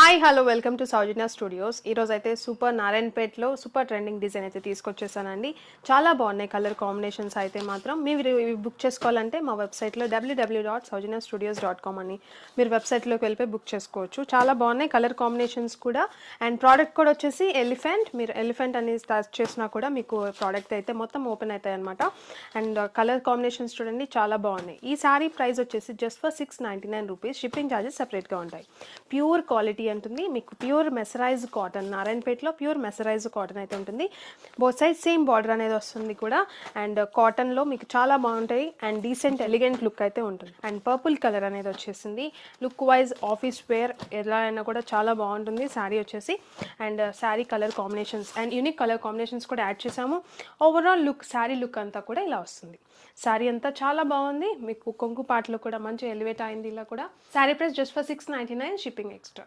Hi hello welcome to Soujanya studios. ఈరోజు అయితే super నారాయణపేటలో super trending design అయితే తీసుకొచ్చేసానండి. చాలా బాగున్నాయి కలర్ కాంబినేషన్స్ అయితే మాత్రం. మీరు ఇవి బుక్ చేసుకోవాలంటే మా వెబ్సైట్లో www.saujanya.studios.com అని మీరు వెబ్సైట్లోకి వెళ్ళిపోయి బుక్ చేసుకోవచ్చు. చాలా బాగున్నాయి కలర్ కాంబినేషన్స్ కూడా. అండ్ ప్రోడక్ట్ కూడా వచ్చేసి ఎలిఫెంట్. మీరు ఎలిఫెంట్ అని టచ్ చేసినా కూడా మీకు ప్రోడక్ట్ అయితే మొత్తం ఓపెన్ అవుతాయి అనమాట. అండ్ కలర్ కాంబినేషన్స్ చూడండి చాలా బాగున్నాయి. ఈ సారీ ప్రైస్ వచ్చేసి just for 699 rupees. Shipping charges సెపరేట్గా ఉంటాయి. ప్యూర్ క్వాలిటీ ఉంటుంది. మీకు ప్యూర్ మెసరైజ్ కాటన్, నారాయణపేటలో ప్యూర్ మెసరైజ్ కాటన్ అయితే ఉంటుంది. బోత్ సైడ్ సేమ్ బార్డర్ అనేది వస్తుంది కూడా. అండ్ కాటన్లో మీకు చాలా బాగుంటాయి అండ్ డీసెంట్ ఎలిగెంట్ లుక్ అయితే ఉంటుంది. అండ్ పర్పుల్ కలర్ అనేది వచ్చేసింది. లుక్ వైజ్ ఆఫీస్ వేర్ ఎలా అయినా కూడా చాలా బాగుంటుంది శారీ వచ్చేసి. And sari colour combinations and unique colour combinations కూడా యాడ్ చేసాము. ఓవరాల్ లుక్ శారీ లుక్ అంతా కూడా ఇలా వస్తుంది. శారీ అంతా చాలా బాగుంది. మీకు కొంగు పాటలో కూడా మంచి ఎలివేట్ అయింది. ఇలా కూడా sari price just for 699, shipping extra.